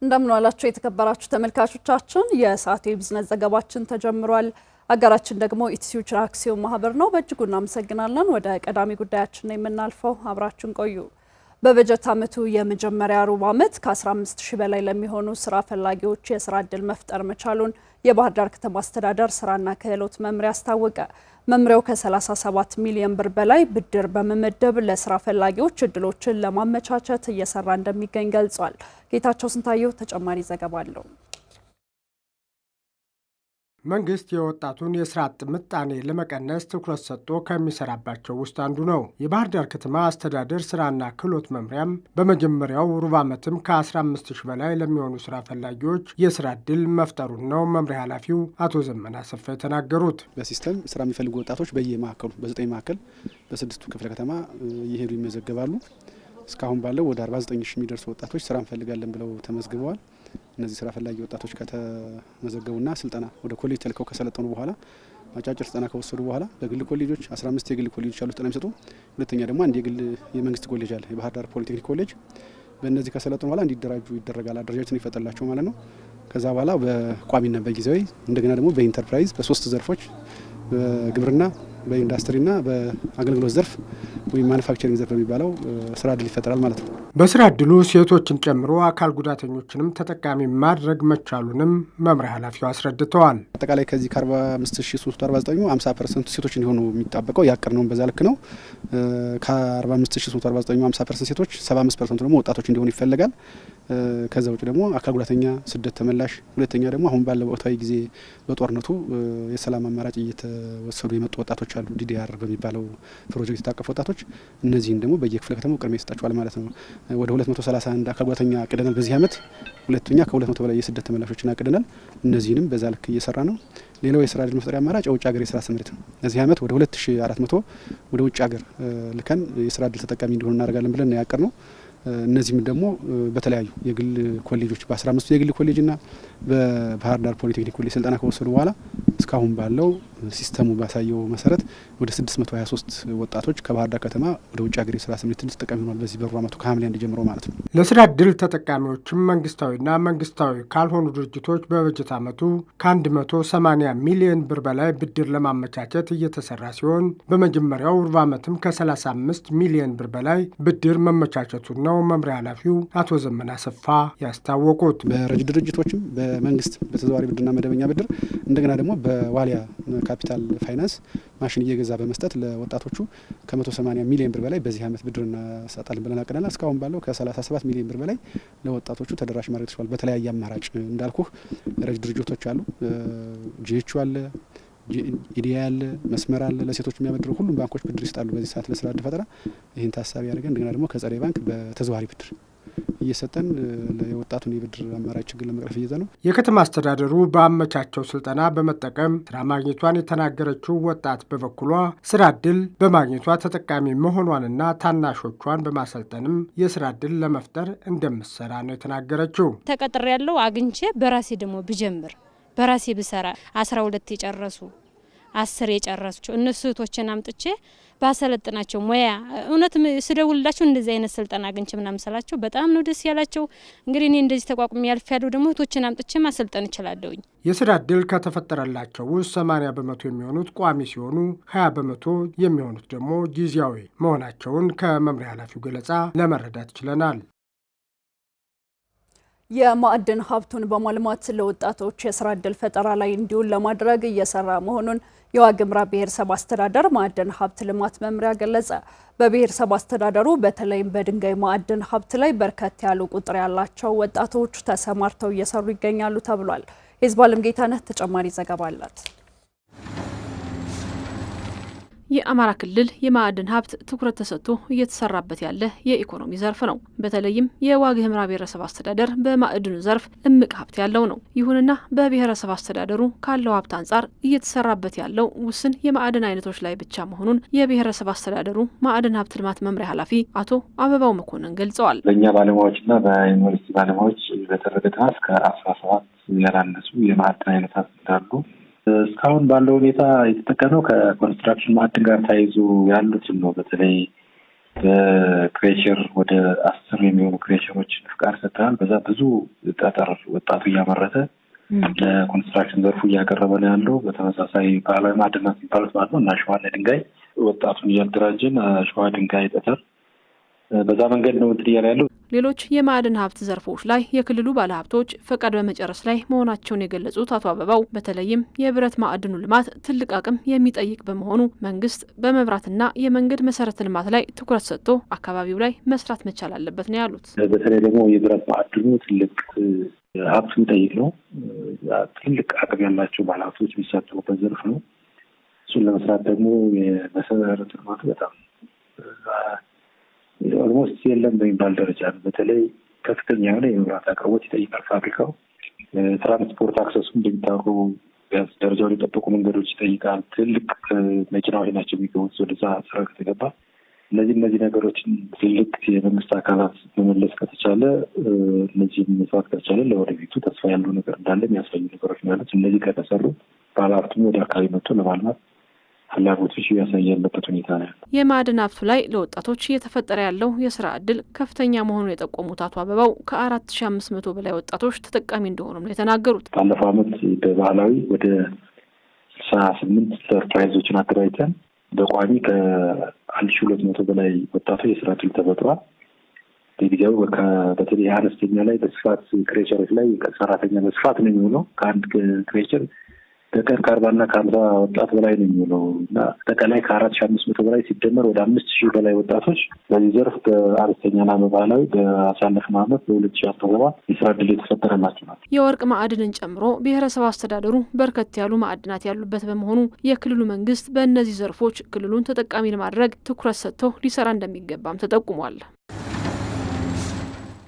እንደምን ዋላችሁ የተከበራችሁ ተመልካቾቻችን የሰዓቱ የቢዝነስ ዘገባችን ተጀምሯል። አጋራችን ደግሞ ኢትሲዩቸር አክሲዮን ማህበር ነው። በእጅጉ እናመሰግናለን። ወደ ቀዳሚ ጉዳያችን የምናልፈው አብራችን ቆዩ። በበጀት ዓመቱ የመጀመሪያ ሩብ ዓመት ከ15000 በላይ ለሚሆኑ ስራ ፈላጊዎች የስራ ዕድል መፍጠር መቻሉን የባህር ዳር ከተማ አስተዳደር ስራና ክህሎት መምሪያ አስታወቀ። መምሪያው ከ37 ሚሊዮን ብር በላይ ብድር በመመደብ ለስራ ፈላጊዎች እድሎችን ለማመቻቸት እየሰራ እንደሚገኝ ገልጿል። ጌታቸው ስንታየው ተጨማሪ ዘገባ አለው። መንግስት የወጣቱን የስራ አጥ ምጣኔ ለመቀነስ ትኩረት ሰጥቶ ከሚሰራባቸው ውስጥ አንዱ ነው። የባህር ዳር ከተማ አስተዳደር ስራና ክህሎት መምሪያም በመጀመሪያው ሩብ ዓመትም ከ15000 በላይ ለሚሆኑ ስራ ፈላጊዎች የስራ ዕድል መፍጠሩን ነው መምሪያ ኃላፊው አቶ ዘመና አሰፋ የተናገሩት። በሲስተም ስራ የሚፈልጉ ወጣቶች በየማዕከሉ በ9 ማዕከል በ6ቱ ክፍለ ከተማ እየሄዱ ይመዘገባሉ። እስካሁን ባለው ወደ 49000 የሚደርሱ ወጣቶች ስራ እንፈልጋለን ብለው ተመዝግበዋል። እነዚህ ስራ ፈላጊ ወጣቶች ከተመዘገቡና ስልጠና ወደ ኮሌጅ ተልከው ከሰለጠኑ በኋላ አጫጭር ስልጠና ከወሰዱ በኋላ በግል ኮሌጆች 15 የግል ኮሌጆች አሉ ስልጠና የሚሰጡ። ሁለተኛ ደግሞ አንድ የግል የመንግስት ኮሌጅ አለ፣ የባህር ዳር ፖሊቴክኒክ ኮሌጅ። በእነዚህ ከሰለጠኑ በኋላ እንዲደራጁ ይደረጋል። አደረጃጀትን ይፈጠርላቸው ማለት ነው። ከዛ በኋላ በቋሚና በጊዜያዊ እንደገና ደግሞ በኢንተርፕራይዝ በሶስት ዘርፎች በግብርና በኢንዱስትሪና በአገልግሎት ዘርፍ ወይም ማኑፋክቸሪንግ ዘርፍ በሚባለው ስራ ዕድል ይፈጠራል ማለት ነው። በስራ ዕድሉ ሴቶችን ጨምሮ አካል ጉዳተኞችንም ተጠቃሚ ማድረግ መቻሉንም መምሪያ ኃላፊው አስረድተዋል። አጠቃላይ ከዚህ ከ45349 50% ሴቶች እንዲሆኑ የሚጠበቀው ያቀርነው በዛ ልክ ነው። ከ45349 50% ሴቶች 75% ደግሞ ወጣቶች እንዲሆኑ ይፈልጋል። ከዛ ውጭ ደግሞ አካል ጉዳተኛ፣ ስደት ተመላሽ፣ ሁለተኛ ደግሞ አሁን ባለው ወቅታዊ ጊዜ በጦርነቱ የሰላም አማራጭ እየተወሰዱ የመጡ ወጣቶች አሉ። ዲዲአር በሚባለው ፕሮጀክት የታቀፉ ወጣቶች እነዚህን ደግሞ በየክፍለ ከተማው ቅድሚያ ይሰጣቸዋል ማለት ነው። ወደ 231 አካል ጉዳተኛ አቅደናል በዚህ ዓመት። ሁለተኛ ከ200 በላይ የስደት ተመላሾችን አቅደናል። እነዚህንም በዛ ልክ እየሰራ ነው። ሌላው የስራ ዕድል መፍጠሪያ አማራጭ የውጭ ሀገር የስራ ስምሪት ነው። በዚህ ዓመት ወደ 2400 ወደ ውጭ ሀገር ልከን የስራ ዕድል ተጠቃሚ እንዲሆኑ እናደርጋለን ብለን ያቀር ነው። እነዚህም ደግሞ በተለያዩ የግል ኮሌጆች በ15 የግል ኮሌጅና በባህር ዳር ፖሊቴክኒክ ኮሌጅ ስልጠና ከወሰዱ በኋላ እስካሁን ባለው ሲስተሙ ባሳየው መሰረት ወደ 623 ወጣቶች ከባህር ዳር ከተማ ወደ ውጭ ሀገር የስራ ስምሪት ተጠቃሚ ሆኗል። በዚህ በሩብ ዓመቱ ከሐምሌ 1 ጀምሮ ማለት ነው። ለስራ ዕድል ተጠቃሚዎችም መንግስታዊና መንግስታዊ ካልሆኑ ድርጅቶች በበጀት ዓመቱ ከ180 ሚሊዮን ብር በላይ ብድር ለማመቻቸት እየተሰራ ሲሆን በመጀመሪያው ሩብ ዓመትም ከ35 ሚሊዮን ብር በላይ ብድር መመቻቸቱን ነው መምሪያ ኃላፊው አቶ ዘመና አሰፋ ያስታወቁት። በረጅ ድርጅቶችም በመንግስት በተዘዋዋሪ ብድርና መደበኛ ብድር እንደገና ደግሞ በዋሊያ ካፒታል ፋይናንስ ማሽን እየገዛ በመስጠት ለወጣቶቹ ከ180 ሚሊዮን ብር በላይ በዚህ ዓመት ብድር እናሰጣለን ብለን አቅደናል። እስካሁን ባለው ከ37 ሚሊዮን ብር በላይ ለወጣቶቹ ተደራሽ ማድረግ ተችሏል። በተለያየ አማራጭ እንዳልኩ ረጅ ድርጅቶች አሉ፣ ጂኤች አለ፣ ኢዲያ አለ፣ መስመር አለ። ለሴቶች የሚያበድሩ ሁሉም ባንኮች ብድር ይሰጣሉ በዚህ ሰዓት ለስራ ዕድል ፈጠራ። ይህን ታሳቢ ያደርገን እንደገና ደግሞ ከጸደይ ባንክ በተዘዋዋሪ ብድር እየሰጠን የወጣቱን የብድር አማራጭ ችግር ለመቅረፍ እየዘ ነው። የከተማ አስተዳደሩ በአመቻቸው ስልጠና በመጠቀም ስራ ማግኘቷን የተናገረችው ወጣት በበኩሏ ስራ ዕድል በማግኘቷ ተጠቃሚ መሆኗንና ታናሾቿን በማሰልጠንም የስራ ዕድል ለመፍጠር እንደምትሰራ ነው የተናገረችው። ተቀጥሬ ያለው አግኝቼ በራሴ ደግሞ ብጀምር በራሴ ብሰራ 12 የጨረሱ 10 የጨረሱ እነሱ እህቶችን አምጥቼ ባሰለጥናቸው ሙያ እውነት ስደውልላቸው እንደዚህ አይነት ስልጠና አግኝቼ ምናምን ስላቸው በጣም ነው ደስ ያላቸው። እንግዲህ እኔ እንደዚህ ተቋቁሜ ያልፍ ያለው ደግሞ እህቶችን አምጥቼ ማሰልጠን እችላለሁኝ። የስራ ዕድል ከተፈጠረላቸው ውስጥ 80% የሚሆኑት ቋሚ ሲሆኑ 20% የሚሆኑት ደግሞ ጊዜያዊ መሆናቸውን ከመምሪያ ኃላፊው ገለጻ ለመረዳት ችለናል። የማዕድን ሀብቱን በማልማት ለወጣቶች የስራ ዕድል ፈጠራ ላይ እንዲውል ለማድረግ እየሰራ መሆኑን የዋግምራ ብሔረሰብ አስተዳደር ማዕድን ሀብት ልማት መምሪያ ገለጸ። በብሔረሰብ አስተዳደሩ በተለይም በድንጋይ ማዕድን ሀብት ላይ በርከት ያሉ ቁጥር ያላቸው ወጣቶች ተሰማርተው እየሰሩ ይገኛሉ ተብሏል። የዝባለም ጌታነህ ተጨማሪ ዘገባ አላት። የአማራ ክልል የማዕድን ሀብት ትኩረት ተሰጥቶ እየተሰራበት ያለ የኢኮኖሚ ዘርፍ ነው። በተለይም የዋግ ኽምራ ብሔረሰብ አስተዳደር በማዕድኑ ዘርፍ እምቅ ሀብት ያለው ነው። ይሁንና በብሔረሰብ አስተዳደሩ ካለው ሀብት አንጻር እየተሰራበት ያለው ውስን የማዕድን አይነቶች ላይ ብቻ መሆኑን የብሔረሰብ አስተዳደሩ ማዕድን ሀብት ልማት መምሪያ ኃላፊ አቶ አበባው መኮንን ገልጸዋል። በእኛ ባለሙያዎችና በዩኒቨርሲቲ ባለሙያዎች በተደረገ ጥናት ከ17 ያላነሱ የማዕድን አይነታት እንዳሉ እስካሁን ባለው ሁኔታ የተጠቀመው ከኮንስትራክሽን ማዕድን ጋር ተያይዞ ያሉትን ነው። በተለይ በክሬቸር ወደ 10 የሚሆኑ ክሬቸሮችን ፍቃድ ሰጥተናል። በዛ ብዙ ጠጠር ወጣቱ እያመረተ ለኮንስትራክሽን ዘርፉ እያቀረበ ነው ያለው። በተመሳሳይ ባህላዊ ማዕድናት የሚባሉት ማለት ነው እና አሸዋና ድንጋይ ወጣቱን እያደራጀን አሸዋ፣ ድንጋይ፣ ጠጠር በዛ መንገድ ነው እንትን እያለ ያለው። ሌሎች የማዕድን ሀብት ዘርፎች ላይ የክልሉ ባለሀብቶች ፈቃድ በመጨረስ ላይ መሆናቸውን የገለጹት አቶ አበባው በተለይም የብረት ማዕድኑ ልማት ትልቅ አቅም የሚጠይቅ በመሆኑ መንግስት በመብራትና የመንገድ መሰረተ ልማት ላይ ትኩረት ሰጥቶ አካባቢው ላይ መስራት መቻል አለበት ነው ያሉት። በተለይ ደግሞ የብረት ማዕድኑ ትልቅ ሀብት የሚጠይቅ ነው። ትልቅ አቅም ያላቸው ባለሀብቶች የሚሳተፉበት ዘርፍ ነው። እሱን ለመስራት ደግሞ የመሰረተ ልማቱ በጣም ኦልሞስት የለም በሚባል ደረጃ ነው። በተለይ ከፍተኛ የሆነ የመብራት አቅርቦት ይጠይቃል። ፋብሪካው ትራንስፖርት አክሰሱ እንደሚታወቀው ቢያንስ ደረጃውን የጠበቁ መንገዶች ይጠይቃል። ትልቅ መኪናዎች ናቸው የሚገቡት ወደዛ ስራ ከተገባ። እነዚህ ነገሮችን ትልቅ የመንግስት አካላት መመለስ ከተቻለ፣ እነዚህም መስራት ከተቻለ ለወደፊቱ ተስፋ ያለው ነገር እንዳለ የሚያሳዩ ነገሮች ማለት እነዚህ ከተሰሩ ባለሀብቱም ወደ አካባቢ መጥቶ ለማልማት ፍላጎቶች እያሳየ ያለበት ሁኔታ ነው። የማዕድን ሀብቱ ላይ ለወጣቶች እየተፈጠረ ያለው የስራ እድል ከፍተኛ መሆኑን የጠቆሙት አቶ አበባው ከ4500 በላይ ወጣቶች ተጠቃሚ እንደሆኑም ነው የተናገሩት። ባለፈው ዓመት በባህላዊ ወደ 68 ኢንተርፕራይዞችን አደራጅተን በቋሚ ከ1200 በላይ ወጣቶች የስራ እድል ተፈጥሯል። በጊዜው በተለይ አነስተኛ ላይ በስፋት ክሬቸሮች ላይ ሰራተኛ በስፋት ነው የሚሆነው። ከአንድ ክሬቸር በቀን 40 እና 50 ወጣት በላይ ነው የሚውለው እና አጠቃላይ ከ4500 በላይ ሲደመር ወደ 5000 በላይ ወጣቶች በዚህ ዘርፍ በአነስተኛና በባህላዊ በአሳለፍነው ዓመት በ2017 የስራ ዕድል የተፈጠረላቸው ናቸው። የወርቅ ማዕድንን ጨምሮ ብሔረሰብ አስተዳደሩ በርከት ያሉ ማዕድናት ያሉበት በመሆኑ የክልሉ መንግስት በእነዚህ ዘርፎች ክልሉን ተጠቃሚ ለማድረግ ትኩረት ሰጥቶ ሊሰራ እንደሚገባም ተጠቁሟል።